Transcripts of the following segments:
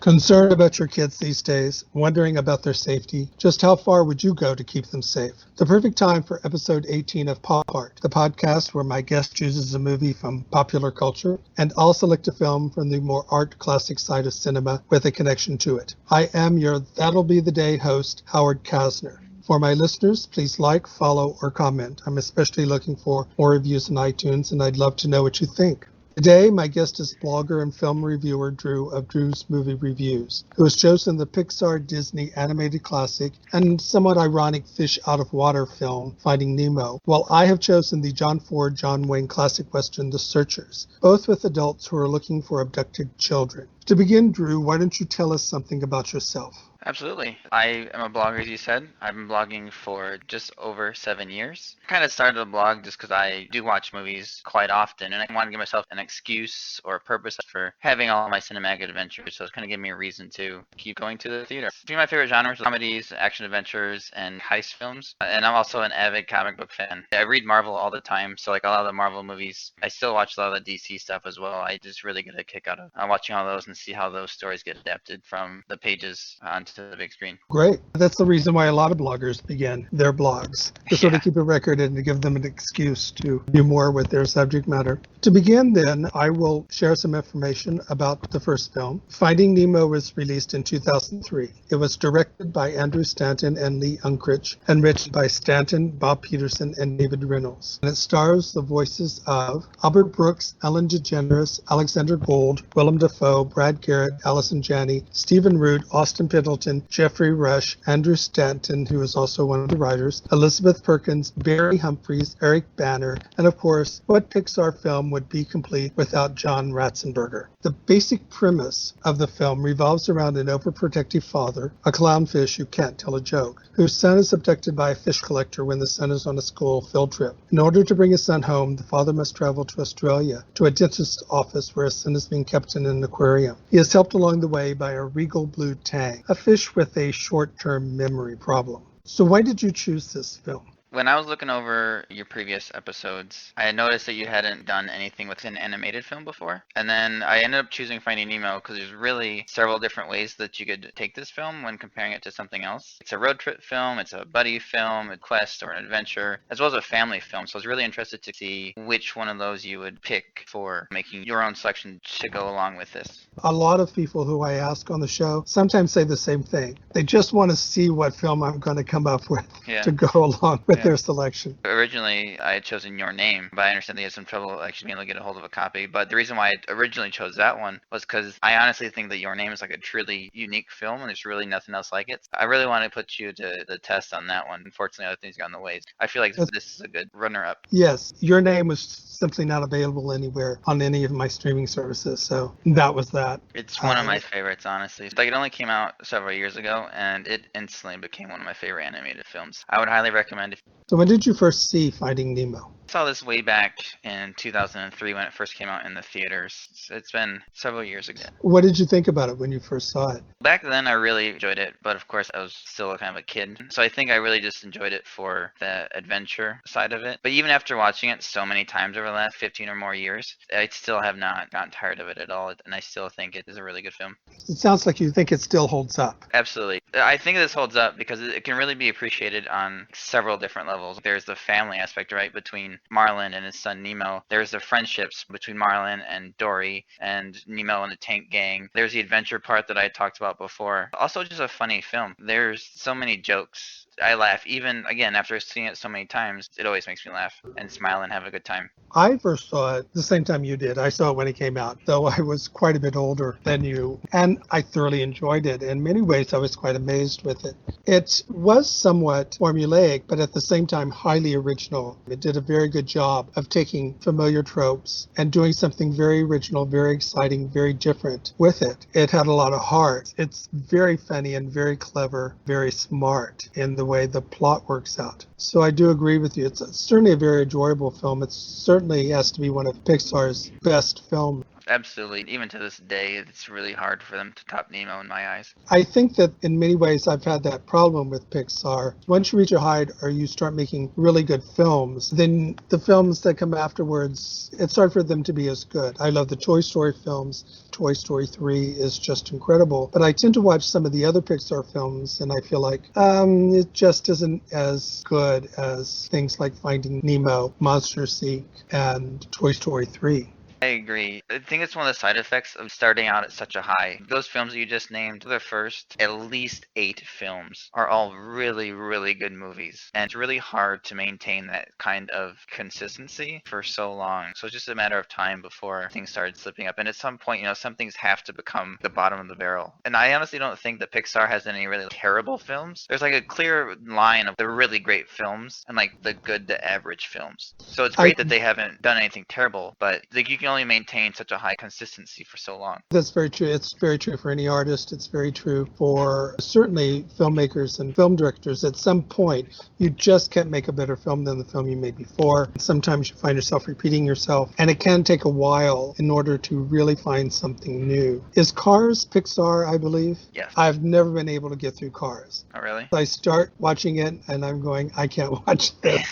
Concerned about your kids these days, wondering about their safety, just how far would you go to keep them safe? The perfect time for episode 18 of Pop Art, the podcast where my guest chooses a movie from popular culture and I'll select a film from the more art classic side of cinema with a connection to it. I am your That'll Be the Day host, Howard Casner. For my listeners, please like, follow, or comment. I'm especially looking for more reviews on iTunes, and I'd love to know what you think. Today, my guest is blogger and film reviewer Drew of Drew's Movie Reviews, who has chosen the Pixar Disney animated classic and somewhat ironic fish out of water film, Finding Nemo, while I have chosen the John Ford, John Wayne classic western, The Searchers, both with adults who are looking for abducted children. To begin, Drew, why don't you tell us something about yourself? Absolutely. I am a blogger, as you said. I've been blogging for just over 7 years. I kind of started a blog just because I do watch movies quite often, and I want to give myself an excuse or a purpose for having all my cinematic adventures, so it's kind of giving me a reason to keep going to the theater. A few of my favorite genres are comedies, action adventures, and heist films, and I'm also an avid comic book fan. I read Marvel all the time, so like a lot of the Marvel movies. I still watch a lot of the DC stuff as well. I just really get a kick out of watching all those and see how those stories get adapted from the pages onto the big screen. Great. That's the reason why a lot of bloggers begin their blogs, to sort of keep a record and to give them an excuse to do more with their subject matter. To begin then, I will share some information about the first film. Finding Nemo was released in 2003. It was directed by Andrew Stanton and Lee Unkrich and written by Stanton, Bob Peterson, and David Reynolds. And it stars the voices of Albert Brooks, Ellen DeGeneres, Alexander Gold, Willem Dafoe, Brad Garrett, Allison Janney, Stephen Root, Austin Pendleton, Jeffrey Rush, Andrew Stanton, who is also one of the writers, Elizabeth Perkins, Barry Humphries, Eric Banner, and of course, what Pixar film would be complete without John Ratzenberger? The basic premise of the film revolves around an overprotective father, a clownfish who can't tell a joke, whose son is abducted by a fish collector when the son is on a school field trip. In order to bring his son home, the father must travel to Australia to a dentist's office where his son is being kept in an aquarium. He is helped along the way by a regal blue tang, a fish with a short-term memory problem. So why did you choose this film? When I was looking over your previous episodes, I had noticed that you hadn't done anything with an animated film before. And then I ended up choosing Finding Nemo because there's really several different ways that you could take this film when comparing it to something else. It's a road trip film, it's a buddy film, a quest or an adventure, as well as a family film. So I was really interested to see which one of those you would pick for making your own selection to go along with this. A lot of people who I ask on the show sometimes say the same thing. They just want to see what film I'm going to come up with to go along with their selection. Originally, I had chosen Your Name, but I understand they had some trouble actually being able to get a hold of a copy. But the reason why I originally chose that one was because I honestly think that Your Name is like a truly unique film, and there's really nothing else like it. I really want to put you to the test on that one. Unfortunately, other things got in the way. I feel like this is a good runner-up. Yes, Your Name was simply not available anywhere on any of my streaming services, so that was that. It's one of my favorites, honestly. Like, it only came out several years ago, and it instantly became one of my favorite animated films. I would highly recommend it. So when did you first see Finding Nemo? I saw this way back in 2003 when it first came out in the theaters. It's been several years ago. What did you think about it when you first saw it? Back then, I really enjoyed it, but of course, I was still kind of a kid. So I think I really just enjoyed it for the adventure side of it. But even after watching it so many times over the last 15 or more years, I still have not gotten tired of it at all, and I still think it is a really good film. It sounds like you think it still holds up. Absolutely. I think this holds up because it can really be appreciated on several different levels. There's the family aspect, right, between Marlin and his son Nemo. There's the friendships between Marlin and Dory and Nemo and the Tank Gang. There's the adventure part that I talked about before. Also just a funny film. There's so many jokes. I laugh even, again, after seeing it so many times. It always makes me laugh and smile and have a good time. I first saw it the same time you did. I saw it when it came out, though I was quite a bit older than you, and I thoroughly enjoyed it. In many ways, I was quite amazed with it. It was somewhat formulaic, but at the same time, highly original. It did a very good job of taking familiar tropes and doing something very original, very exciting, very different with it. It had a lot of heart. It's very funny and very clever, very smart in the way the plot works out. So I do agree with you. It's certainly a very enjoyable film. It certainly has to be one of Pixar's best films. Absolutely. Even to this day, it's really hard for them to top Nemo in my eyes. I think that in many ways I've had that problem with Pixar. Once you reach a height or you start making really good films, then the films that come afterwards, it's hard for them to be as good. I love the Toy Story films. Toy Story 3 is just incredible. But I tend to watch some of the other Pixar films and I feel like it just isn't as good as things like Finding Nemo, Monsters Inc., and Toy Story 3. I agree. I think it's one of the side effects of starting out at such a high. Those films that you just named, the first at least 8 films, are all really, really good movies. And it's really hard to maintain that kind of consistency for so long. So it's just a matter of time before things started slipping up. And at some point, some things have to become the bottom of the barrel. And I honestly don't think that Pixar has any really terrible films. There's like a clear line of the really great films and like the good to average films. So it's great that they haven't done anything terrible, but like you can only maintain such a high consistency for so long. That's very true. It's very true for any artist. It's very true for certainly filmmakers and film directors. At some point, you just can't make a better film than the film you made before. Sometimes you find yourself repeating yourself, and it can take a while in order to really find something new. Is Cars Pixar, I believe? Yes. I've never been able to get through Cars. Oh, really? I start watching it, and I'm going, I can't watch this.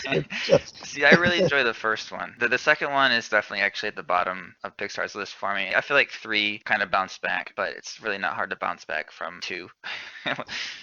See, I really enjoy the first one. The second one is definitely actually at the bottom of Pixar's list for me. I feel like 3 kind of bounced back, but it's really not hard to bounce back from 2.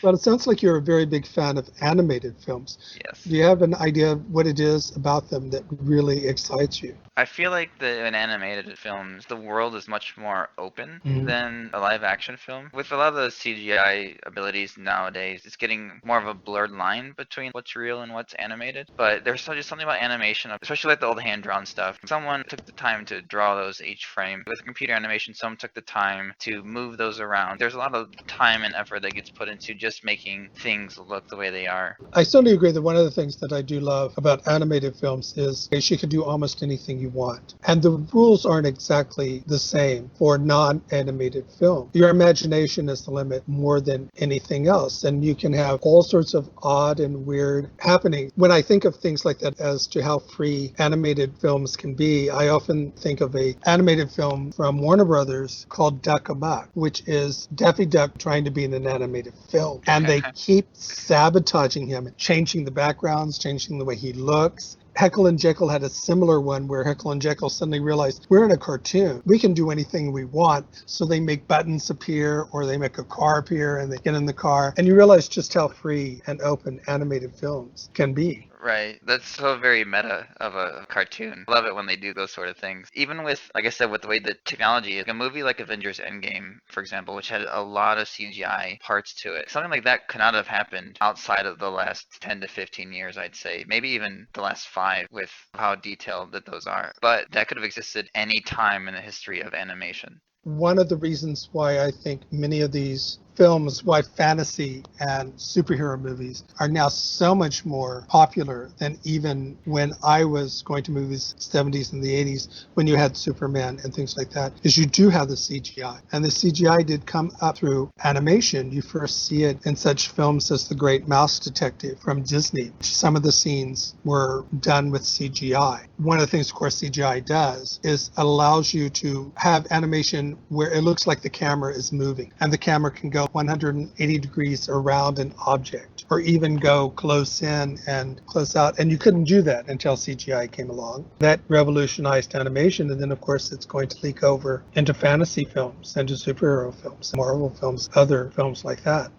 Well, it sounds like you're a very big fan of animated films. Yes. Do you have an idea of what it is about them that really excites you? I feel like in animated films, the world is much more open than a live action film. With a lot of the CGI abilities nowadays, it's getting more of a blurred line between what's real and what's animated. But there's just something about animation, especially like the old hand-drawn stuff. Someone took the time to draw those each frame. With computer animation, someone took the time to move those around. There's a lot of time and effort that gets put into just making things look the way they are. I certainly agree that one of the things that I do love about animated films is you can do almost anything you want. And the rules aren't exactly the same for non-animated film. Your imagination is the limit more than anything else. And you can have all sorts of odd and weird happenings. When I think of things like that as to how free animated films can be, I often think of a animated film from Warner Brothers called Duck Amuck, which is Daffy Duck trying to be in an animated film. And they keep sabotaging him, changing the backgrounds, changing the way he looks. Heckle and Jekyll had a similar one where Heckle and Jekyll suddenly realized we're in a cartoon. We can do anything we want. So they make buttons appear or they make a car appear and they get in the car. And you realize just how free and open animated films can be. Right. That's so very meta of a cartoon. Love it when they do those sort of things. Even with, like I said, with the way the technology is. A movie like Avengers Endgame, for example, which had a lot of CGI parts to it. Something like that could not have happened outside of the last 10 to 15 years, I'd say. Maybe even the last 5 with how detailed that those are. But that could have existed any time in the history of animation. One of the reasons why I think many of these films, why fantasy and superhero movies are now so much more popular than even when I was going to movies 70s and the 80s when you had Superman and things like that, is you do have the CGI. And the CGI did come up through animation. You first see it in such films as The Great Mouse Detective from Disney. Some of the scenes were done with CGI. One of the things, of course, CGI does is allows you to have animation where it looks like the camera is moving and the camera can go 180 degrees around an object or even go close in and close out. And you couldn't do that until CGI came along. That revolutionized animation. And then, of course, it's going to leak over into fantasy films, into superhero films, Marvel films, other films like that.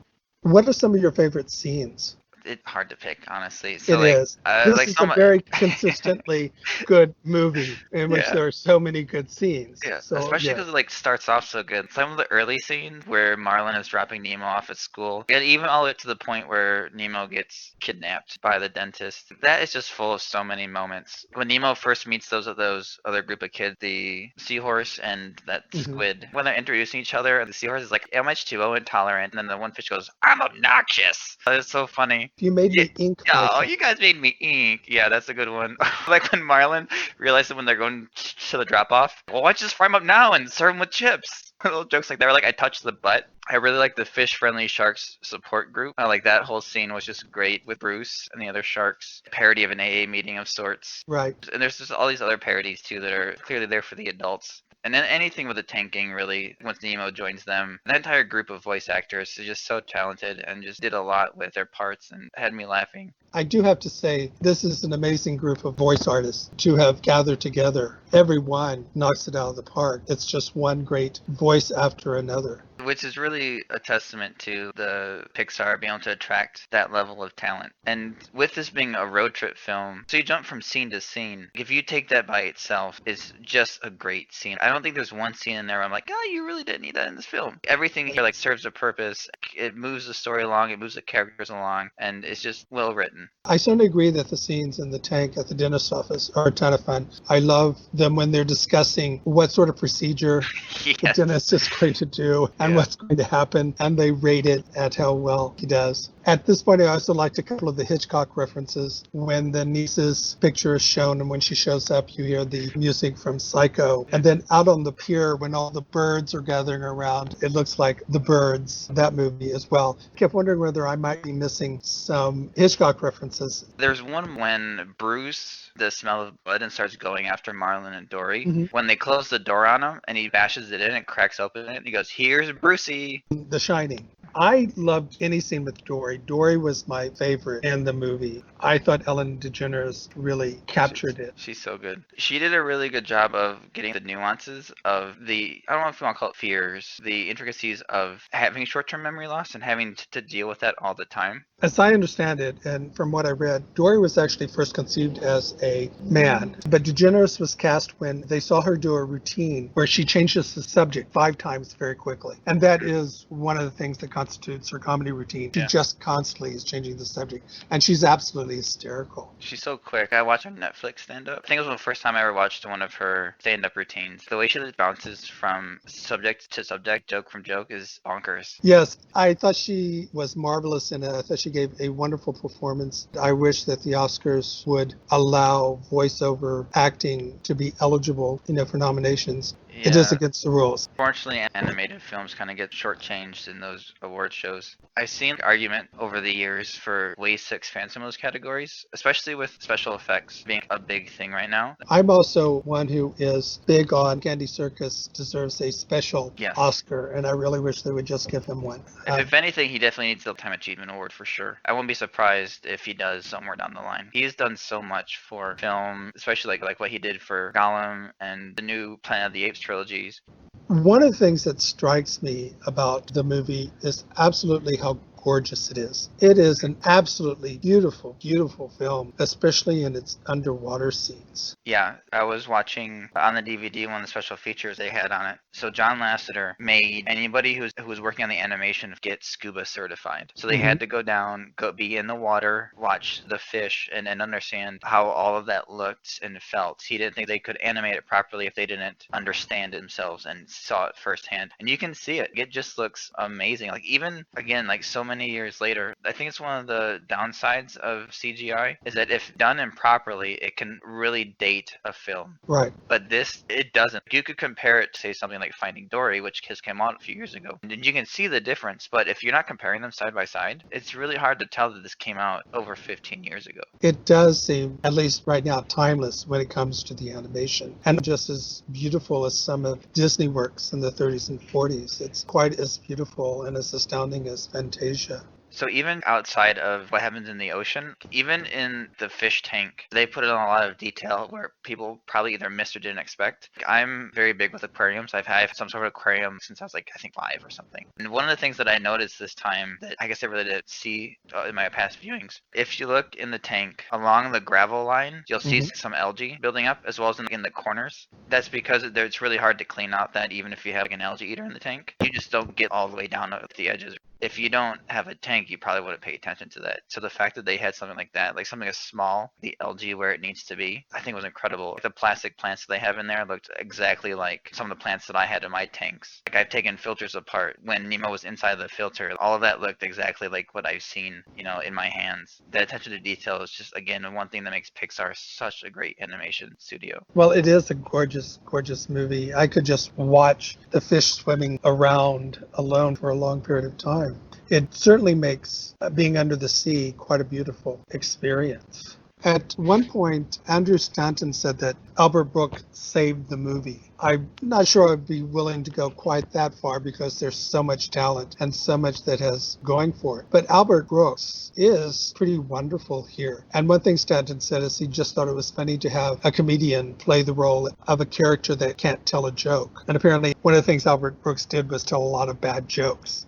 What are some of your favorite scenes? It's hard to pick, honestly. So It is. This like is a very consistently good movie in which there are so many good scenes. Yeah, So, especially because it like starts off so good. Some of the early scenes where Marlin is dropping Nemo off at school, and even all the way to the point where Nemo gets kidnapped by the dentist, that is just full of so many moments. When Nemo first meets those other group of kids, the seahorse and that squid, when they're introducing each other, the seahorse is like, I'm H2O intolerant, and then the one fish goes, I'm obnoxious. It's so funny. You made me ink. Oh, you guys made me ink. Yeah, that's a good one. Like when Marlin realizes when they're going to the drop-off, well, why don't you just fry them up now and serve them with chips? Little jokes like that. Or like I touched the butt. I really like the fish-friendly sharks support group. I like that whole scene was just great with Bruce and the other sharks. Parody of an AA meeting of sorts. Right. And there's just all these other parodies too that are clearly there for the adults. And then anything with the tanking, really, once Nemo joins them, that entire group of voice actors is just so talented and just did a lot with their parts and had me laughing. I do have to say, this is an amazing group of voice artists to have gathered together. Everyone knocks it out of the park. It's just one great voice after another. Which is really a testament to the Pixar being able to attract that level of talent. And with this being a road trip film, so you jump from scene to scene. If you take that by itself, it's just a great scene. I don't think there's one scene in there where I'm like, oh, you really didn't need that in this film. Everything here like serves a purpose. It moves the story along, it moves the characters along, and it's just well written. I certainly agree that the scenes in the tank at the dentist office are a ton of fun. I love them when they're discussing what sort of procedure the dentist is going to do and what's going to happen, and they rate it at how well he does. At this point, I also liked a couple of the Hitchcock references. When the niece's picture is shown and when she shows up, you hear the music from Psycho. And then out on the pier, when all the birds are gathering around, it looks like The Birds, that movie as well. I kept wondering whether I might be missing some Hitchcock references. There's one when Bruce, the smell of blood, and starts going after Marlin and Dory. When they close the door on him and he bashes it in and cracks open it, and he goes, "Here's Brucey." The Shining. I loved any scene with Dory. Dory was my favorite in the movie. I thought Ellen DeGeneres really captured it. She's so good. She did a really good job of getting the nuances of the, I don't know if you want to call it fears, the intricacies of having short-term memory loss and having to deal with that all the time. As I understand it, and from what I read, Dory was actually first conceived as a man. But DeGeneres was cast when they saw her do a routine where she changes the subject 5 times very quickly. And that is one of the things that constitutes her comedy routine. She just constantly is changing the subject. And she's absolutely hysterical. She's so quick. I watch her Netflix stand-up. I think it was the first time I ever watched one of her stand-up routines. The way she bounces from subject to subject, joke from joke, is bonkers. Yes, I thought she was marvelous in it. I thought she gave a wonderful performance. I wish that the Oscars would allow voiceover acting to be eligible, for nominations. Yeah. It is against the rules. Fortunately, animated films kind of get shortchanged in those award shows. I've seen argument over the years for ways to expand some of those categories, especially with special effects being a big thing right now. I'm also one who is big on Andy Serkis deserves a special Oscar, and I really wish they would just give him one. If anything, he definitely needs the Lifetime Achievement Award for sure. I wouldn't be surprised if he does somewhere down the line. He's done so much for film, especially like what he did for Gollum and the new Planet of the Apes trilogies. One of the things that strikes me about the movie is absolutely how gorgeous it is. It is an absolutely beautiful, beautiful film, especially in its underwater scenes. Yeah, I was watching on the DVD one of the special features they had on it. So John Lasseter made anybody who was working on the animation get scuba certified. So they had to go down, be in the water, watch the fish, and understand how all of that looked and felt. He didn't think they could animate it properly if they didn't understand it themselves and saw it firsthand. And you can see it. It just looks amazing. Like even, again, like so many years later, I think it's one of the downsides of CGI is that if done improperly, it can really date a film. Right. But this, it doesn't. You could compare it to, say, something like Finding Dory, which just came out a few years ago. And you can see the difference, but if you're not comparing them side by side, it's really hard to tell that this came out over 15 years ago. It does seem, at least right now, timeless when it comes to the animation. And just as beautiful as some of Disney works in the 30s and 40s. It's quite as beautiful and as astounding as Fantasia. So even outside of what happens in the ocean, even in the fish tank, they put in a lot of detail where people probably either missed or didn't expect. I'm very big with aquariums. I've had some sort of aquarium since I was like, I think 5 or something. And one of the things that I noticed this time that I guess I really didn't see in my past viewings, if you look in the tank along the gravel line, you'll see some algae building up as well as in the corners. That's because it's really hard to clean out that even if you have like an algae eater in the tank. You just don't get all the way down to the edges. If you don't have a tank, you probably wouldn't pay attention to that. So the fact that they had something like that, like something as small, the algae where it needs to be, I think was incredible. The plastic plants that they have in there looked exactly like some of the plants that I had in my tanks. Like I've taken filters apart. When Nemo was inside the filter, all of that looked exactly like what I've seen, in my hands. The attention to detail is just, again, one thing that makes Pixar such a great animation studio. Well, it is a gorgeous, gorgeous movie. I could just watch the fish swimming around alone for a long period of time. It certainly makes being under the sea quite a beautiful experience. At one point, Andrew Stanton said that Albert Brooks saved the movie. I'm not sure I'd be willing to go quite that far because there's so much talent and so much that has going for it. But Albert Brooks is pretty wonderful here. And one thing Stanton said is he just thought it was funny to have a comedian play the role of a character that can't tell a joke. And apparently one of the things Albert Brooks did was tell a lot of bad jokes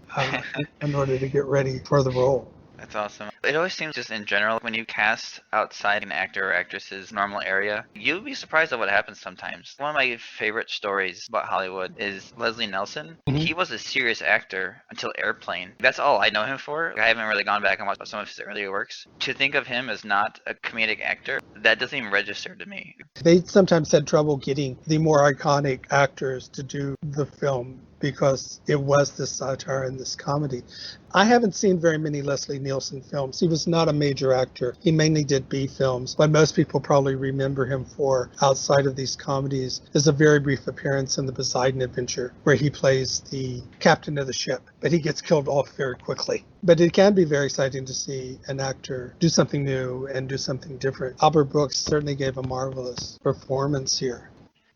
in order to get ready for the role. That's awesome. It always seems just in general, when you cast outside an actor or actress's normal area, you'll be surprised at what happens sometimes. One of my favorite stories about Hollywood is Leslie Nielsen. Mhm. He was a serious actor until Airplane. That's all I know him for. I haven't really gone back and watched some of his earlier works. To think of him as not a comedic actor, that doesn't even register to me. They sometimes had trouble getting the more iconic actors to do the film because it was this satire and this comedy. I haven't seen very many Leslie Nielsen films. He was not a major actor. He mainly did B films. What most people probably remember him for outside of these comedies is a very brief appearance in the Poseidon Adventure where he plays the captain of the ship, but he gets killed off very quickly. But it can be very exciting to see an actor do something new and do something different. Albert Brooks certainly gave a marvelous performance here.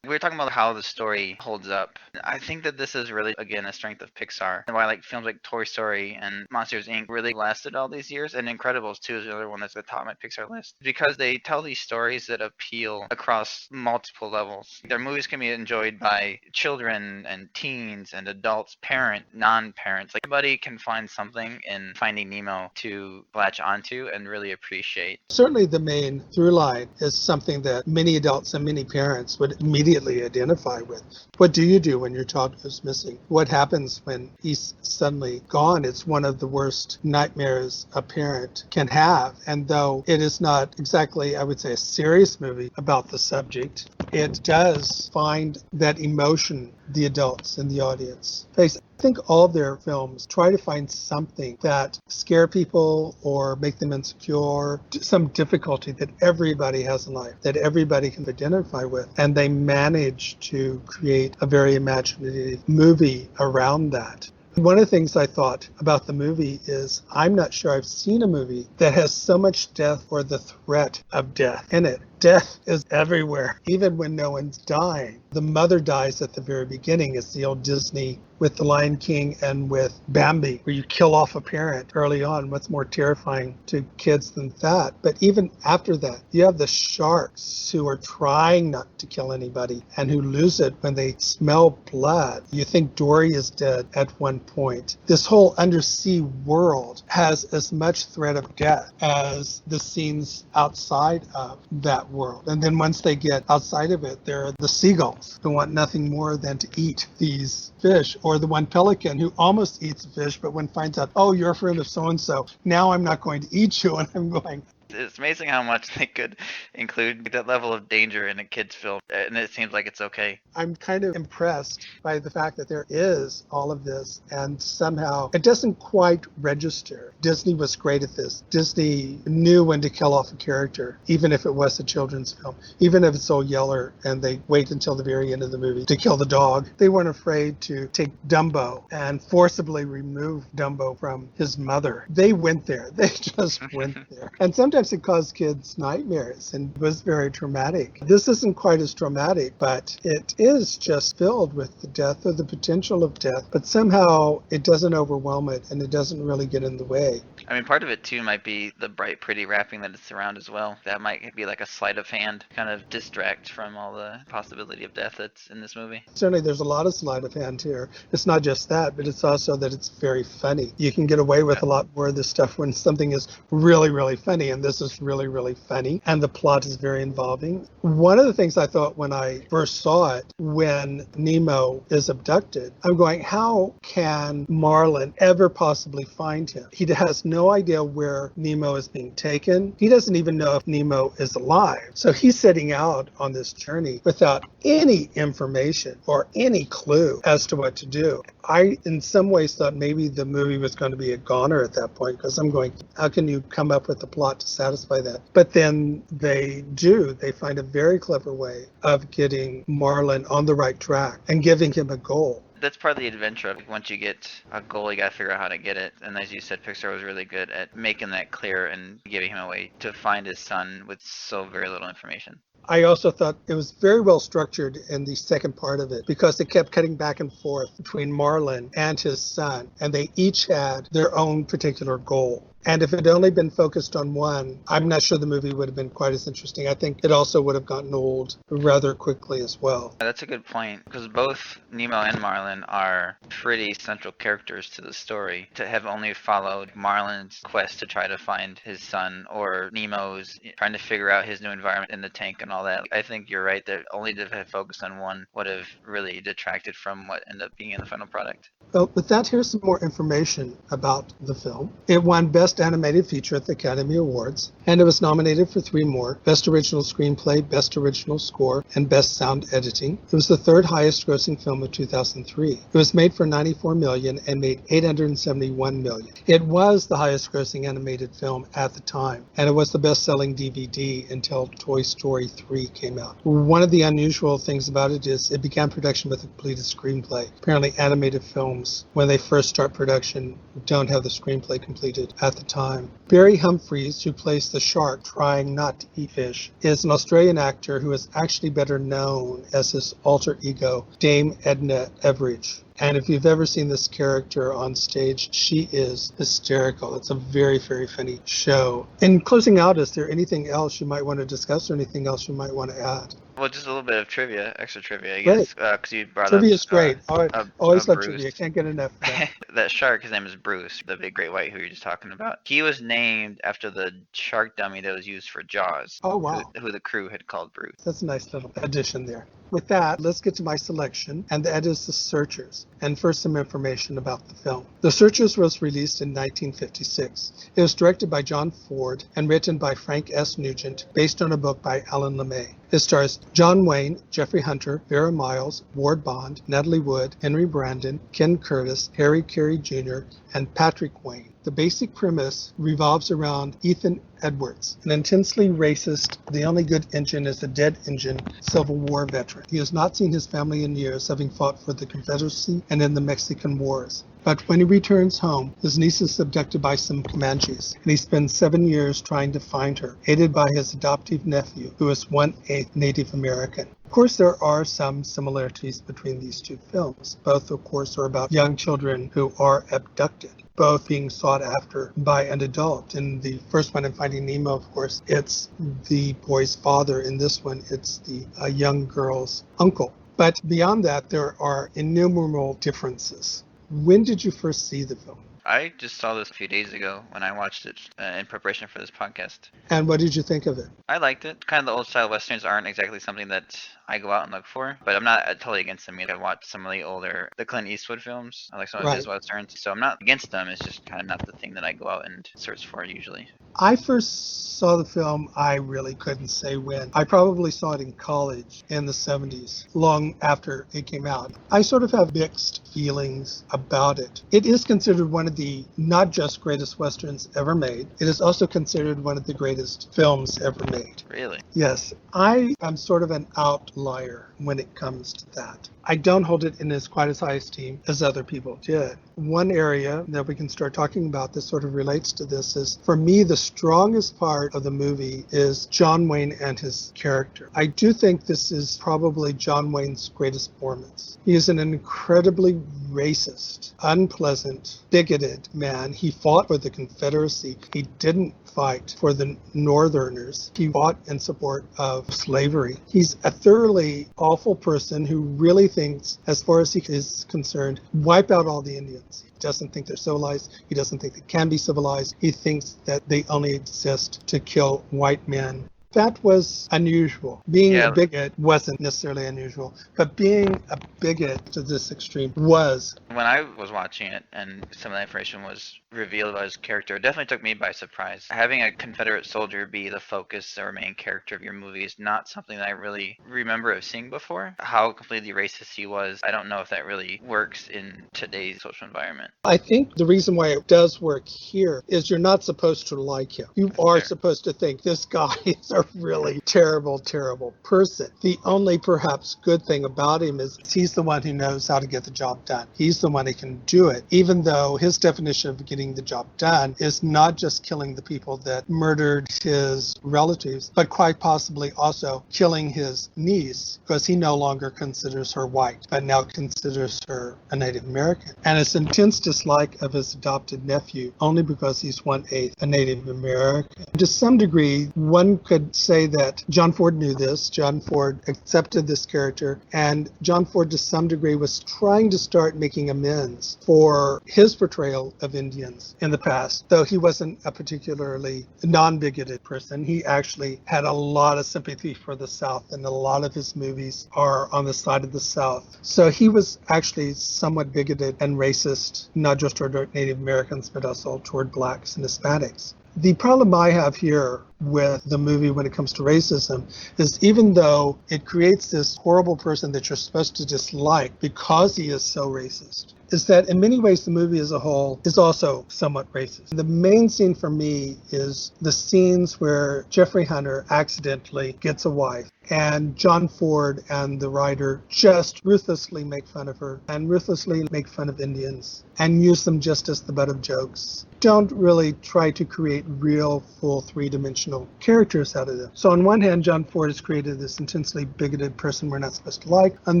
We were talking about how the story holds up. I think that this is really, again, a strength of Pixar. And why like films like Toy Story and Monsters, Inc. really lasted all these years. And Incredibles, too, is another one that's at the top of my Pixar list. Because they tell these stories that appeal across multiple levels. Their movies can be enjoyed by children and teens and adults, parent, non-parents. Like, everybody can find something in Finding Nemo to latch onto and really appreciate. Certainly the main through line is something that many adults and many parents would immediately identify with. What do you do when your child goes missing? What happens when he's suddenly gone? It's one of the worst nightmares a parent can have. And though it is not exactly, I would say, a serious movie about the subject, it does find that emotion the adults in the audience face. I think all of their films try to find something that scare people or make them insecure, some difficulty that everybody has in life, that everybody can identify with. And they manage to create a very imaginative movie around that. One of the things I thought about the movie is I'm not sure I've seen a movie that has so much death or the threat of death in it. Death is everywhere, even when no one's dying. The mother dies at the very beginning. It's the old Disney with The Lion King and with Bambi, where you kill off a parent early on. What's more terrifying to kids than that? But even after that, you have the sharks who are trying not to kill anybody and who lose it when they smell blood. You think Dory is dead at one point. This whole undersea world has as much threat of death as the scenes outside of that world. And then once they get outside of it, there are the seagulls who want nothing more than to eat these fish, or the one pelican who almost eats a fish, but when finds out, oh, you're a friend of so-and-so, now I'm not going to eat you. And I'm going, It's amazing how much they could include that level of danger in a kid's film, and it seems like it's okay. I'm kind of impressed by the fact that there is all of this, and somehow it doesn't quite register. Disney was great at this. Disney knew when to kill off a character, even if it was a children's film, even if it's Old Yeller, and they wait until the very end of the movie to kill the dog. They weren't afraid to take Dumbo and forcibly remove Dumbo from his mother. They went there. They just went there. And sometimes it caused kids nightmares and was very traumatic. This isn't quite as traumatic, but it is just filled with the death or the potential of death, but somehow it doesn't overwhelm it and it doesn't really get in the way. I mean, part of it too might be the bright, pretty wrapping that it's around as well. That might be like a sleight of hand, kind of distract from all the possibility of death that's in this movie. Certainly there's a lot of sleight of hand here. It's not just that, but it's also that it's very funny. You can get away with a lot more of this stuff when something is really, really funny, and this is really, really funny, and the plot is very involving. One of the things I thought when I first saw it, when Nemo is abducted, I'm going, how can Marlin ever possibly find him? He has no idea where Nemo is being taken. He doesn't even know if Nemo is alive. So he's setting out on this journey without any information or any clue as to what to do. I, in some ways, thought maybe the movie was going to be a goner at that point, because I'm going, how can you come up with a plot to satisfy that? But then they do. They find a very clever way of getting Marlin on the right track and giving him a goal. That's part of the adventure. Once you get a goal, you got to figure out how to get it. And as you said, Pixar was really good at making that clear and giving him a way to find his son with so very little information. I also thought it was very well structured in the second part of it because it kept cutting back and forth between Marlin and his son, and they each had their own particular goal. And if it had only been focused on one, I'm not sure the movie would have been quite as interesting. I think it also would have gotten old rather quickly as well. That's a good point, because both Nemo and Marlin are pretty central characters to the story. To have only followed Marlin's quest to try to find his son, or Nemo's trying to figure out his new environment in the tank and all that, I think you're right that only to have focused on one would have really detracted from what ended up being in the final product. Well, with that, here's some more information about the film. It won Best Animated Feature at the Academy Awards, and it was nominated for 3 more: Best Original Screenplay, Best Original Score, and Best Sound Editing. It was the 3rd highest grossing film of 2003. It was made for $94 million and made $871 million. It was the highest grossing animated film at the time, and it was the best-selling DVD until Toy Story 3 came out. One of the unusual things about it is it began production with a completed screenplay. Apparently, animated films, when they first start production, don't have the screenplay completed at the time. Barry Humphries, who plays the shark trying not to eat fish, is an Australian actor who is actually better known as his alter ego, Dame Edna Everage. And if you've ever seen this character on stage, she is hysterical. It's a very, very funny show. In closing out, is there anything else you might want to discuss or anything else you might want to add? Well, just a little bit of trivia, extra trivia, I guess, because you brought Trivia up is great. Always love Bruce. trivia. Can't get enough of that. That shark, his name is Bruce, the big great white who you're just talking about. He was named after the shark dummy that was used for Jaws. Oh, wow. Who the crew had called Bruce. That's a nice little addition there. With that, let's get to my selection, and that is The Searchers. And first, some information about the film. The Searchers was released in 1956. It was directed by John Ford and written by Frank S. Nugent, based on a book by Alan LeMay. It stars John Wayne, Jeffrey Hunter, Vera Miles, Ward Bond, Natalie Wood, Henry Brandon, Ken Curtis, Harry Carey Jr., and Patrick Wayne. The basic premise revolves around Ethan Edwards, an intensely racist, the only good engine is a dead engine Civil War veteran. He has not seen his family in years, having fought for the Confederacy and in the Mexican Wars. But when he returns home, his niece is abducted by some Comanches, and he spends 7 years trying to find her, aided by his adoptive nephew, who is 1/8 Native American. Of course, there are some similarities between these two films. Both, of course, are about young children who are abducted, both being sought after by an adult. In the first one, in Finding Nemo, of course, it's the boy's father. In this one, it's the young girl's uncle. But beyond that, there are innumerable differences. When did you first see the film? I just saw this a few days ago when I watched it in preparation for this podcast. And what did you think of it? I liked it. Kind of the old style westerns aren't exactly something that I go out and look for, but I'm not totally against them either. I watched some of the Clint Eastwood films. I like some of his westerns, so I'm not against them. It's just kind of not the thing that I go out and search for usually. I first saw the film, I really couldn't say when. I probably saw it in college in the 70s, long after it came out. I sort of have mixed feelings about it. It is considered one of the not just greatest westerns ever made. It is also considered one of the greatest films ever made. Really? Yes. I am sort of an outlier when it comes to that. I don't hold it in as quite as high esteem as other people did. One area that we can start talking about that sort of relates to this is, for me, the strongest part of the movie is John Wayne and his character. I do think this is probably John Wayne's greatest performance. He is an incredibly racist, unpleasant, bigoted man. He fought for the Confederacy. He didn't fight for the Northerners. He fought in support of slavery. He's a thoroughly awful person who really thinks, as far as he is concerned, wipe out all the Indians. He doesn't think they're civilized. He doesn't think they can be civilized. He thinks that they only exist to kill white men. That was unusual. Being a bigot wasn't necessarily unusual, but being a bigot to this extreme was. When I was watching it and some of the information was revealed about his character, it definitely took me by surprise. Having a Confederate soldier be the focus or main character of your movie is not something that I really remember of seeing before. How completely racist he was, I don't know if that really works in today's social environment. I think the reason why it does work here is you're not supposed to like him. You are supposed to think this guy is a really terrible, terrible person. The only perhaps good thing about him is he's the one who knows how to get the job done. He's the one who can do it, even though his definition of getting the job done is not just killing the people that murdered his relatives, but quite possibly also killing his niece, because he no longer considers her white, but now considers her a Native American. And his intense dislike of his adopted nephew only because he's 1/8 a Native American. To some degree, one could say that John Ford knew this. John Ford accepted this character, and John Ford to some degree was trying to start making amends for his portrayal of Indians in the past. Though he wasn't a particularly non-bigoted person, he actually had a lot of sympathy for the South, and a lot of his movies are on the side of the South. So he was actually somewhat bigoted and racist, not just toward Native Americans, but also toward blacks and Hispanics. The problem I have here with the movie when it comes to racism is, even though it creates this horrible person that you're supposed to dislike because he is so racist, is that in many ways the movie as a whole is also somewhat racist. The main scene for me is the scenes where Jeffrey Hunter accidentally gets a wife, and John Ford and the writer just ruthlessly make fun of her and ruthlessly make fun of Indians and use them just as the butt of jokes. Don't really try to create real, full, three-dimensional characters out of them. So on one hand, John Ford has created this intensely bigoted person we're not supposed to like. On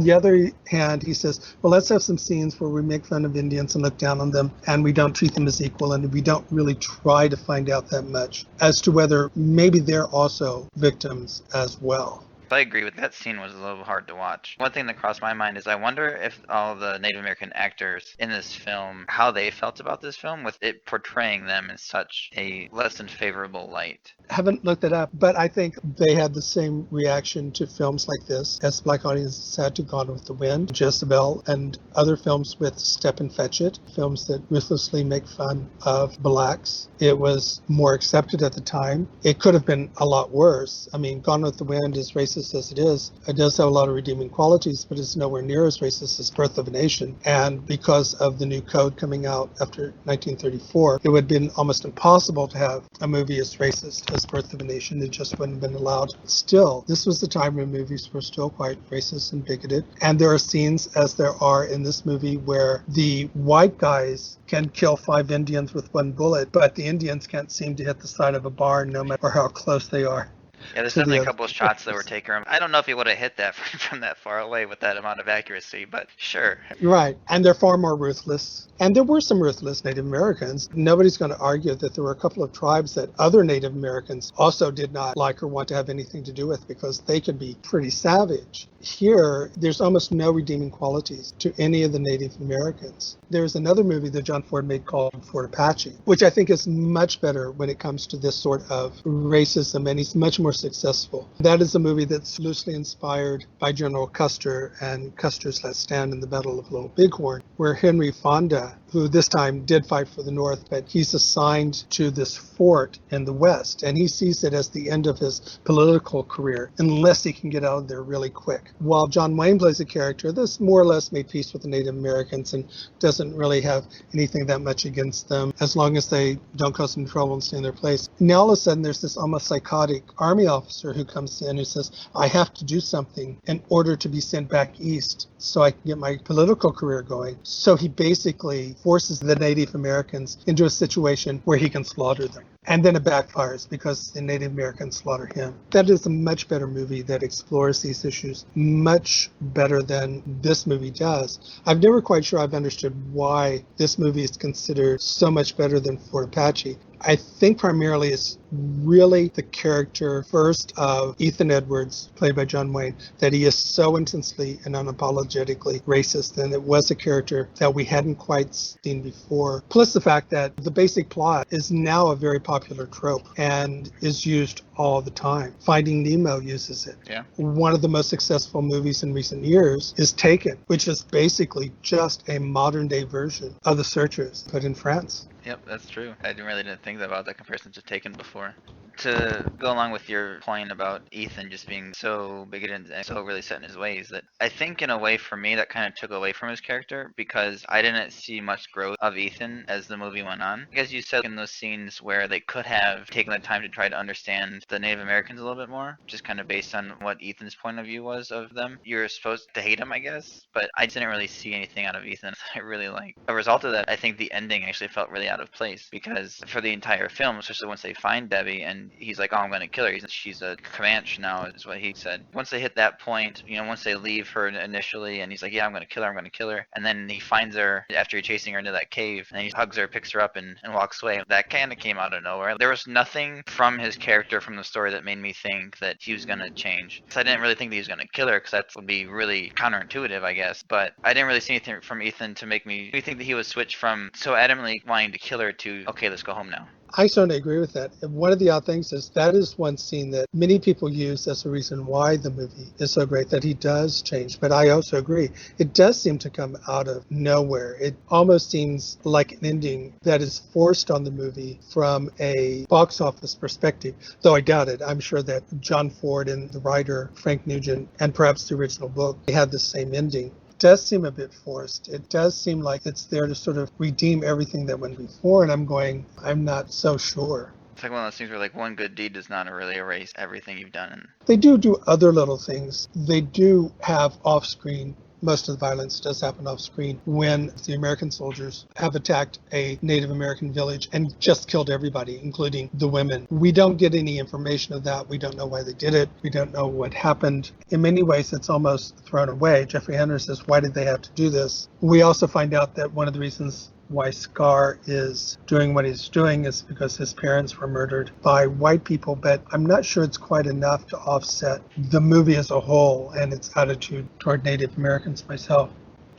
the other hand, he says, well, let's have some scenes where we make fun of Indians and look down on them, and we don't treat them as equal, and we don't really try to find out that much as to whether maybe they're also victims as well. I agree with that scene was a little hard to watch. One thing that crossed my mind is I wonder if all the Native American actors in this film, how they felt about this film with it portraying them in such a less than favorable light. Haven't looked it up, but I think they had the same reaction to films like this as black audiences had to Gone with the Wind, Jezebel, and other films with Step and Fetch It, films that ruthlessly make fun of blacks. It was more accepted at the time. It could have been a lot worse. I mean, Gone with the Wind is racist as it is. It does have a lot of redeeming qualities, but it's nowhere near as racist as Birth of a Nation. And because of the new code coming out after 1934, it would have been almost impossible to have a movie as racist as Birth of a Nation. It just wouldn't have been allowed. Still, this was the time when movies were still quite racist and bigoted. And there are scenes, as there are in this movie, where the white guys can kill 5 Indians with 1 bullet, but the Indians can't seem to hit the side of a barn no matter how close they are. Yeah, there's definitely a couple of shots that were taken. I don't know if he would have hit that from that far away with that amount of accuracy, but sure. Right, and they're far more ruthless. And there were some ruthless Native Americans. Nobody's going to argue that there were a couple of tribes that other Native Americans also did not like or want to have anything to do with because they could be pretty savage. Here, there's almost no redeeming qualities to any of the Native Americans. There's another movie that John Ford made called Fort Apache, which I think is much better when it comes to this sort of racism, and he's much more successful. That is a movie that's loosely inspired by General Custer and Custer's Last Stand in the Battle of Little Bighorn, where Henry Fonda, who this time did fight for the North, but he's assigned to this fort in the West, and he sees it as the end of his political career, unless he can get out of there really quick. While John Wayne plays a character that's more or less made peace with the Native Americans and doesn't really have anything that much against them, as long as they don't cause them trouble and stay in their place. Now all of a sudden there's this almost psychotic army officer who comes in who says, I have to do something in order to be sent back east so I can get my political career going. So he basically forces the Native Americans into a situation where he can slaughter them. And then it backfires because the Native Americans slaughter him. That is a much better movie that explores these issues much better than this movie does. I'm never quite sure I've understood why this movie is considered so much better than Fort Apache. I think primarily it's really the character first of Ethan Edwards, played by John Wayne, that he is so intensely and unapologetically racist, and it was a character that we hadn't quite seen before. Plus the fact that the basic plot is now a very popular trope and is used all the time. Finding Nemo uses it. Yeah. One of the most successful movies in recent years is Taken, which is basically just a modern day version of The Searchers, but in France. Yep, that's true. I really didn't think about that comparison to Taken before. To go along with your point about Ethan just being so bigoted and so really set in his ways, that I think in a way for me that kind of took away from his character because I didn't see much growth of Ethan as the movie went on. As you said, in those scenes where they could have taken the time to try to understand the Native Americans a little bit more, just kind of based on what Ethan's point of view was of them. You're supposed to hate him, I guess, but I didn't really see anything out of Ethan I really like. A result of that, I think the ending actually felt really out of place because for the entire film, especially once they find Debbie and he's like, oh, I'm going to kill her. She's a Comanche now, is what he said. Once they hit that point, once they leave her initially, and he's like, yeah, I'm going to kill her, I'm going to kill her. And then he finds her after he's chasing her into that cave, and he hugs her, picks her up, and walks away. That kind of came out of nowhere. There was nothing from his character, from the story, that made me think that he was going to change. So I didn't really think that he was going to kill her, because that would be really counterintuitive, I guess. But I didn't really see anything from Ethan to make me think that he would switch from so adamantly wanting to kill her to, okay, let's go home now. I certainly agree with that. And one of the odd things is that is one scene that many people use as a reason why the movie is so great, that he does change. But I also agree, it does seem to come out of nowhere. It almost seems like an ending that is forced on the movie from a box office perspective, though I doubt it. I'm sure that John Ford and the writer, Frank Nugent, and perhaps the original book, they had the same ending. Does seem a bit forced. It does seem like it's there to sort of redeem everything that went before, and I'm not so sure. It's like one of those things where like one good deed does not really erase everything you've done. They do other little things. They do have off-screen. Most of the violence does happen off screen when the American soldiers have attacked a Native American village and just killed everybody, including the women. We don't get any information of that. We don't know why they did it. We don't know what happened. In many ways, it's almost thrown away. Jeffrey Hunter says, why did they have to do this? We also find out that one of the reasons why Scar is doing what he's doing is because his parents were murdered by white people, but I'm not sure it's quite enough to offset the movie as a whole and its attitude toward Native Americans myself.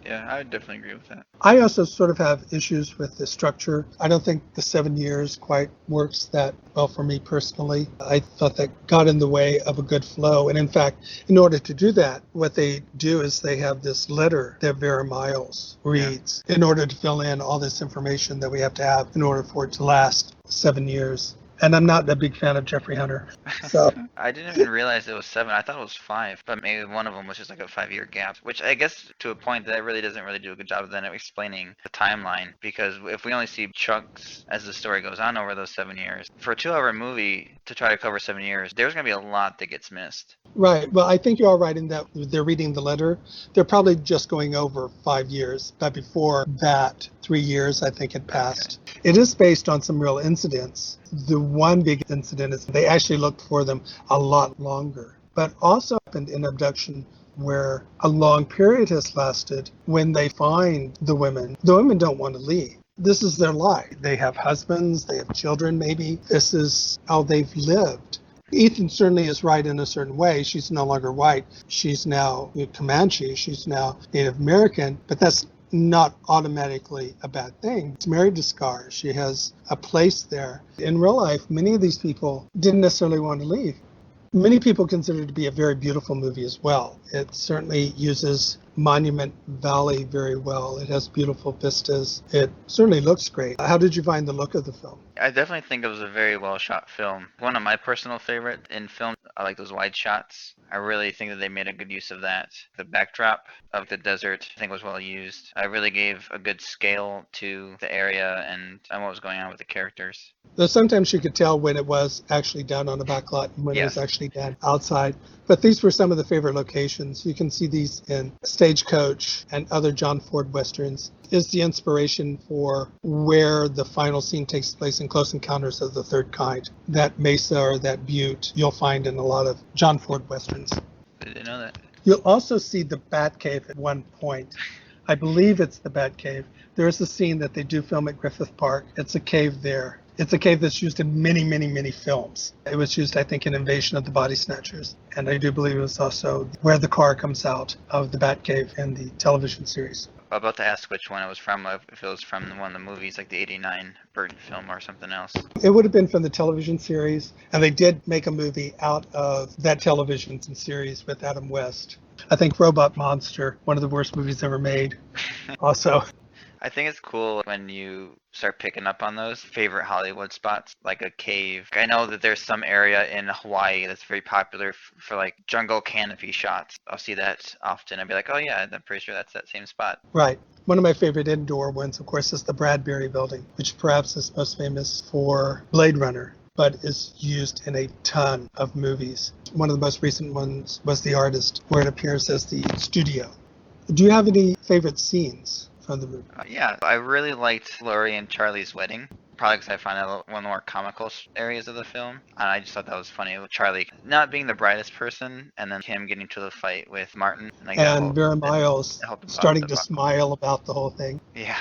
Yeah, I would definitely agree with that. I also sort of have issues with the structure. I don't think the 7 years quite works that well for me personally. I thought that got in the way of a good flow. And in fact, in order to do that, what they do is they have this letter that Vera Miles reads in order to fill in all this information that we have to have in order for it to last 7 years. And I'm not a big fan of Jeffrey Hunter. So I didn't even realize it was 7. I thought it was 5, but maybe one of them was just like a 5-year gap, which I guess to a point that really doesn't really do a good job of then explaining the timeline, because if we only see chunks as the story goes on over those 7 years, for a 2-hour movie to try to cover 7 years, there's going to be a lot that gets missed. Right. Well, I think you're all right in that they're reading the letter. They're probably just going over 5 years, but before that, 3 years, I think, had passed. Okay. It is based on some real incidents. The one big incident is they actually looked for them a lot longer, but also happened in abduction where a long period has lasted when they find the women. The women don't want to leave. This is their life. They have husbands, they have children maybe. This is how they've lived. Ethan certainly is right in a certain way. She's no longer white. She's now Comanche. She's now Native American, but that's not automatically a bad thing. She's married to Scar. She has a place there. In real life, many of these people didn't necessarily want to leave. Many people consider it to be a very beautiful movie as well. It certainly uses Monument Valley very well. It has beautiful vistas. It certainly looks great. How did you find the look of the film? I definitely think it was a very well shot film. One of my personal favorite in film, I like those wide shots. I really think that they made a good use of that. The backdrop of the desert, I think, was well used. I really gave a good scale to the area and what was going on with the characters. Though sometimes you could tell when it was actually done on a backlot and when it was actually done outside. But these were some of the favorite locations. You can see these in Stagecoach and other John Ford Westerns. Is the inspiration for where the final scene takes place in Close Encounters of the Third Kind. That mesa or that butte you'll find in a lot of John Ford Westerns. I didn't know that. You'll also see the Bat Cave at one point. I believe it's the Bat Cave. There is a scene that they do film at Griffith Park. It's a cave there. It's a cave that's used in many, many, many films. It was used, I think, in Invasion of the Body Snatchers. And I do believe it was also where the car comes out of the Bat Cave in the television series. I'm about to ask which one it was from, if it was from one of the movies, like the 89 Burton film or something else. It would have been from the television series, and they did make a movie out of that television series with Adam West. I think Robot Monster, one of the worst movies ever made, also. I think it's cool when you start picking up on those favorite Hollywood spots, like a cave. I know that there's some area in Hawaii that's very popular for like jungle canopy shots. I'll see that often. I'd be like, oh yeah, I'm pretty sure that's that same spot. Right. One of my favorite indoor ones, of course, is the Bradbury Building, which perhaps is most famous for Blade Runner, but is used in a ton of movies. One of the most recent ones was The Artist, where it appears as the studio. Do you have any favorite scenes from the movie? Yeah, I really liked Lori and Charlie's wedding. Probably because I find that one of the more comical areas of the film. And I just thought that was funny with Charlie not being the brightest person, and then him getting to the fight with Martin. Like And Vera Miles starting to smile about the whole thing. Yeah.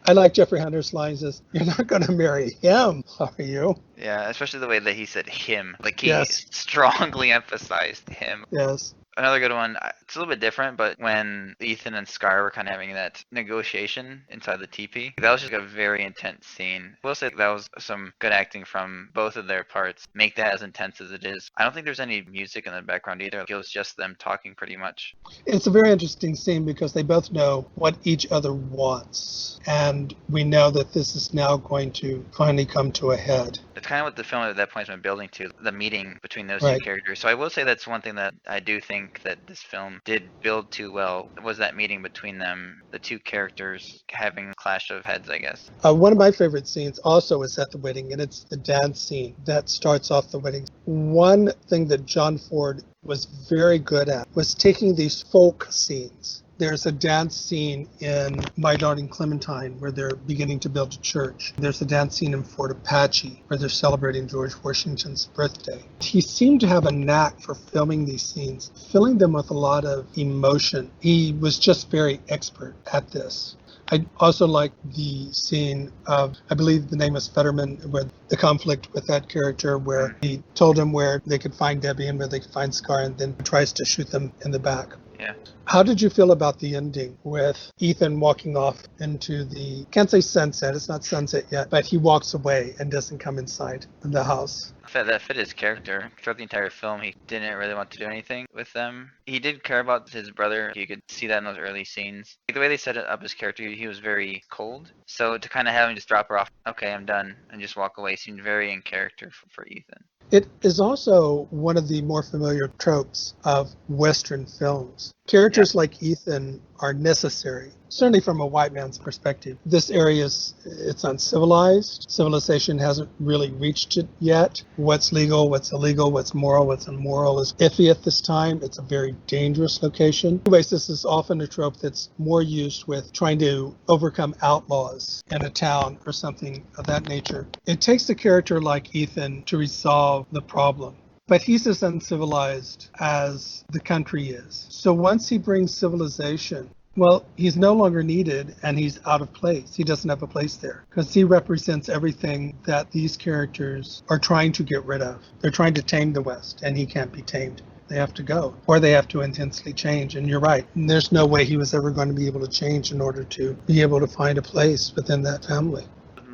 I like Jeffrey Hunter's lines as, "You're not going to marry him, are you?" Yeah, especially the way that he said him. Like he Yes. strongly emphasized him. Yes. Another good one, it's a little bit different, but when Ethan and Scar were kind of having that negotiation inside the teepee, that was just a very intense scene. I will say that was some good acting from both of their parts. Make that as intense as it is. I don't think there's any music in the background either. It was just them talking pretty much. It's a very interesting scene because they both know what each other wants. And we know that this is now going to finally come to a head. It's kind of what the film at that point has been building to, the meeting between those Right. two characters. So I will say that's one thing that I do think that this film did build too well, was that meeting between them, the two characters having a clash of heads, I guess. One of my favorite scenes also is at the wedding, and it's the dance scene that starts off the wedding. One thing that John Ford was very good at was taking these folk scenes. There's a dance scene in My Darling Clementine where they're beginning to build a church. There's a dance scene in Fort Apache where they're celebrating George Washington's birthday. He seemed to have a knack for filming these scenes, filling them with a lot of emotion. He was just very expert at this. I also like the scene of, I believe the name is Fetterman, where the conflict with that character where he told him where they could find Debbie and where they could find Scar, and then tries to shoot them in the back. Yeah. How did you feel about the ending with Ethan walking off into the, can't say sunset, it's not sunset yet, but he walks away and doesn't come inside the house? That fit his character. Throughout the entire film, he didn't really want to do anything with them. He did care about his brother. You could see that in those early scenes. Like, the way they set it up his character, he was very cold. So to kind of have him just drop her off, okay, I'm done, and just walk away seemed very in character for Ethan. It is also one of the more familiar tropes of Western films. Characters like Ethan are necessary, certainly from a white man's perspective. This area it's uncivilized. Civilization hasn't really reached it yet. What's legal, what's illegal, what's moral, what's immoral is iffy at this time. It's a very dangerous location. Anyways, this is often a trope that's more used with trying to overcome outlaws in a town or something of that nature. It takes a character like Ethan to resolve the problem. But he's as uncivilized as the country is. So once he brings civilization, well, he's no longer needed and he's out of place. He doesn't have a place there because he represents everything that these characters are trying to get rid of. They're trying to tame the West, and he can't be tamed. They have to go, or they have to intensely change. And you're right. There's no way he was ever going to be able to change in order to be able to find a place within that family.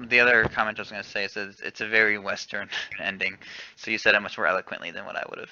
The other comment I was going to say is that it's a very Western ending. So you said it much more eloquently than what I would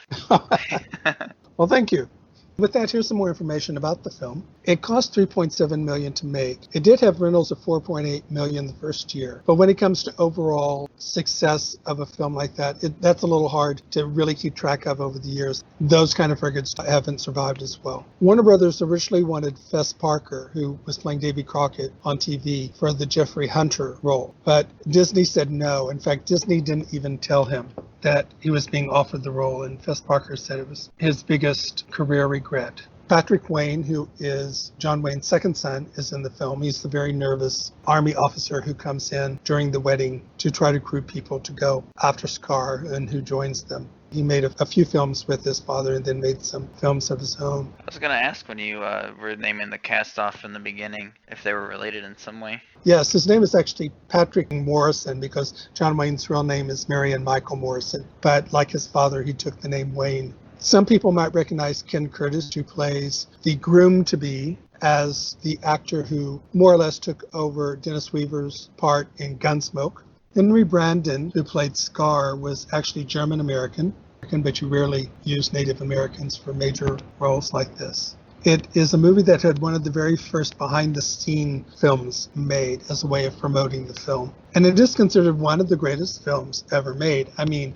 have. Well, thank you. With that, here's some more information about the film. It cost $3.7 million to make. It did have rentals of $4.8 million the first year. But when it comes to overall success of a film like that, that's a little hard to really keep track of over the years. Those kind of records haven't survived as well. Warner Brothers originally wanted Fess Parker, who was playing Davy Crockett on TV, for the Jeffrey Hunter role. But Disney said no. In fact, Disney didn't even tell him that he was being offered the role, and Fess Parker said it was his biggest career regret. Patrick Wayne, who is John Wayne's second son, is in the film. He's the very nervous Army officer who comes in during the wedding to try to recruit people to go after Scar and who joins them. He made a few films with his father and then made some films of his own. I was going to ask when you were naming the cast off in the beginning if they were related in some way. Yes, his name is actually Patrick Morrison because John Wayne's real name is Marion Michael Morrison. But like his father, he took the name Wayne. Some people might recognize Ken Curtis, who plays the groom-to-be, as the actor who more or less took over Dennis Weaver's part in Gunsmoke. Henry Brandon, who played Scar, was actually German-American, but you rarely use Native Americans for major roles like this. It is a movie that had one of the very first behind-the-scene films made as a way of promoting the film. And it is considered one of the greatest films ever made. I mean,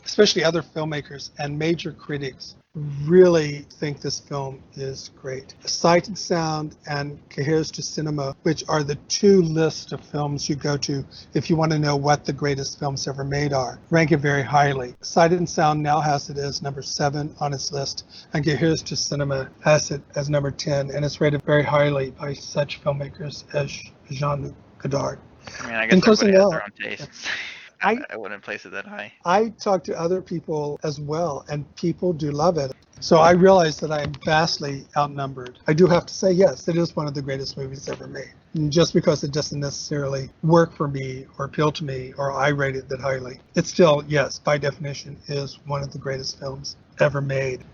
especially other filmmakers and major critics really think this film is great. Sight and Sound and Cahiers du Cinema, which are the two lists of films you go to if you want to know what the greatest films ever made are, rank it very highly. Sight and Sound now has it as number 7 on its list, and Cahiers du Cinema has it as number 10, and it's rated very highly by such filmmakers as Jean-Luc Godard. I mean, I guess everybody has their own tastes. I wouldn't place it that high. I talk to other people as well, and people do love it. So I realize that I am vastly outnumbered. I do have to say, yes, it is one of the greatest movies ever made. And just because it doesn't necessarily work for me or appeal to me or I rate it that highly, it still, yes, by definition, is one of the greatest films ever made.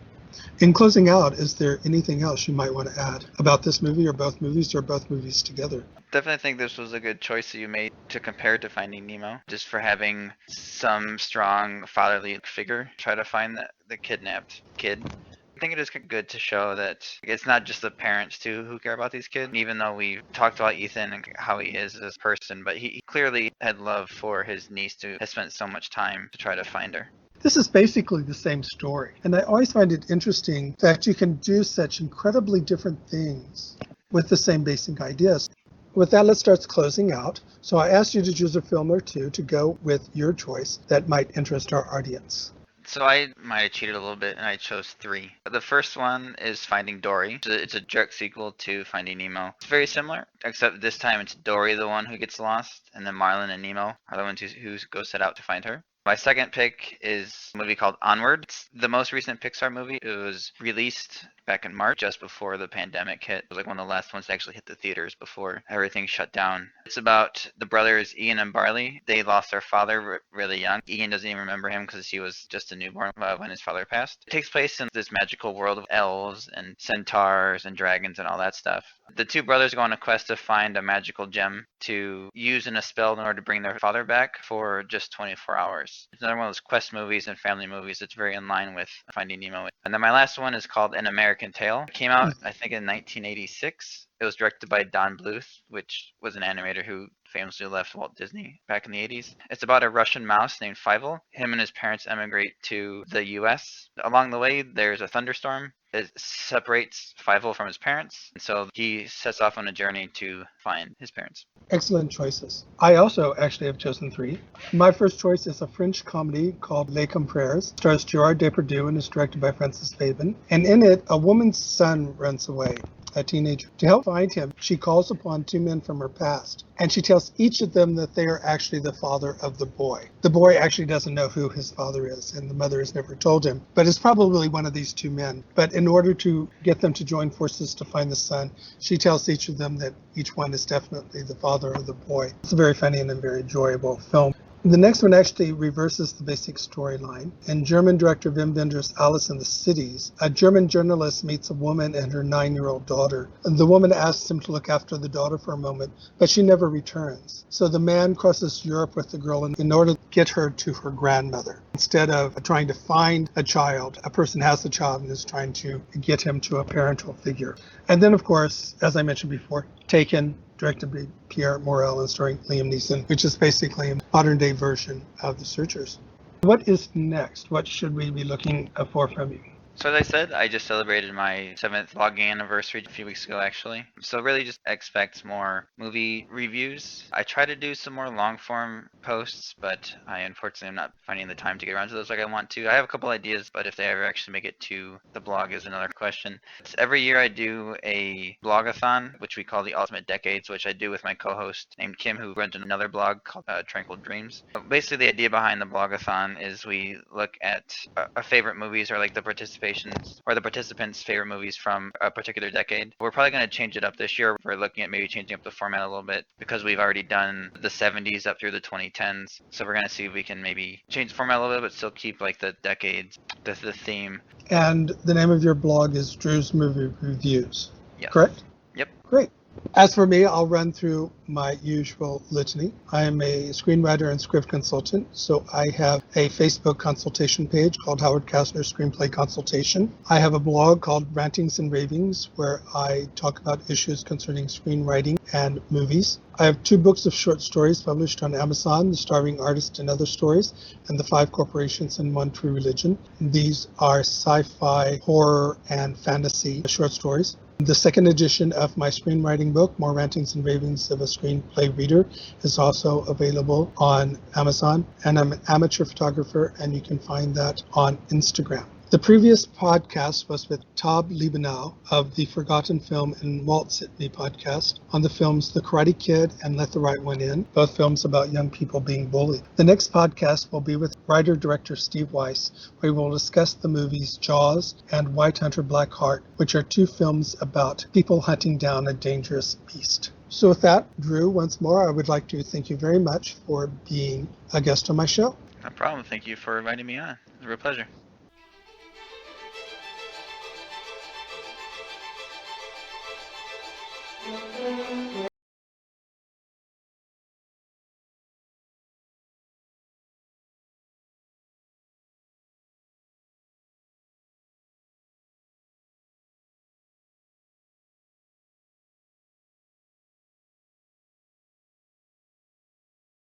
In closing out, is there anything else you might want to add about this movie or both movies together? Definitely think this was a good choice that you made to compare to Finding Nemo, just for having some strong fatherly figure try to find the kidnapped kid. I think it is good to show that it's not just the parents too who care about these kids, even though we've talked about Ethan and how he is as a person, but he clearly had love for his niece who has spent so much time to try to find her. This is basically the same story, and I always find it interesting that you can do such incredibly different things with the same basic ideas. With that, let's start closing out. So I asked you to choose a film or two to go with your choice that might interest our audience. So I might have cheated a little bit and I chose 3. The first one is Finding Dory. It's a direct sequel to Finding Nemo. It's very similar, except this time it's Dory the one who gets lost, and then Marlin and Nemo are the ones who go set out to find her. My second pick is a movie called Onward. It's the most recent Pixar movie. It was released back in March, just before the pandemic hit. It was like one of the last ones to actually hit the theaters before everything shut down. It's about the brothers Ian and Barley. They lost their father really young. Ian doesn't even remember him because he was just a newborn when his father passed. It takes place in this magical world of elves and centaurs and dragons and all that stuff. The two brothers go on a quest to find a magical gem to use in a spell in order to bring their father back for just 24 hours. It's another one of those quest movies and family movies that's very in line with Finding Nemo. And then my last one is called An American Tail. It came out, I think, in 1986. It was directed by Don Bluth, which was an animator who famously left Walt Disney back in the 80s. It's about a Russian mouse named Fievel. Him and his parents emigrate to the U.S. Along the way, there's a thunderstorm. It separates Fievel from his parents, and so he sets off on a journey to find his parents. Excellent choices. I also actually have chosen 3. My first choice is a French comedy called Les Confrères. It stars Gerard Depardieu and is directed by Francis Fabian. And in it, a woman's son runs away, a teenager. To help find him, she calls upon 2 men from her past, and she tells each of them that they are actually the father of the boy. The boy actually doesn't know who his father is, and the mother has never told him, but it's probably one of these 2 men. But in order to get them to join forces to find the son, she tells each of them that each one is definitely the father of the boy. It's a very funny and a very enjoyable film. The next one actually reverses the basic storyline. In German director Wim Wenders' Alice in the Cities, a German journalist meets a woman and her 9-year-old daughter. The woman asks him to look after the daughter for a moment, but she never returns. So the man crosses Europe with the girl in order to get her to her grandmother. Instead of trying to find a child, a person has the child and is trying to get him to a parental figure. And then, of course, as I mentioned before, Taken, directed by Pierre Morel and starring Liam Neeson, which is basically a modern-day version of The Searchers. What is next? What should we be looking for from you? So as I said, I just celebrated my 7th vlogging anniversary a few weeks ago, actually. So really just expect more movie reviews. I try to do some more long-form posts, but I unfortunately am not finding the time to get around to those like I want to. I have a couple ideas, but if they ever actually make it to the blog is another question. Every year I do a blogathon, which we call the Ultimate Decades, which I do with my co-host named Kim, who runs another blog called Tranquil Dreams. But basically, the idea behind the blogathon is we look at our favorite movies or like the participants' favorite movies from a particular decade. We're probably going to change it up this year. We're looking at maybe changing up the format a little bit because we've already done the 70s up through the 2010s. So we're going to see if we can maybe change the format a little bit, but still keep like the decades, the theme. And the name of your blog is Drew's Movie Reviews, Yes. correct? Yep. Great. As for me, I'll run through my usual litany. I am a screenwriter and script consultant, so I have a Facebook consultation page called Howard Casner Screenplay Consultation. I have a blog called Rantings and Ravings, where I talk about issues concerning screenwriting and movies. I have 2 books of short stories published on Amazon, The Starving Artist and Other Stories, and The 5 Corporations and One True Religion. These are sci-fi, horror, and fantasy short stories. The second edition of my screenwriting book, More Rantings and Ravings of a Screenplay Reader, is also available on Amazon. And I'm an amateur photographer, and you can find that on Instagram. The previous podcast was with Tob Liebenow of the Forgotten Film and Walt Sitney podcast on the films The Karate Kid and Let the Right One In, both films about young people being bullied. The next podcast will be with writer-director Steve Weiss, where we will discuss the movies Jaws and White Hunter Black Heart, which are 2 films about people hunting down a dangerous beast. So with that, Drew, once more, I would like to thank you very much for being a guest on my show. No problem. Thank you for inviting me on. It was a real pleasure.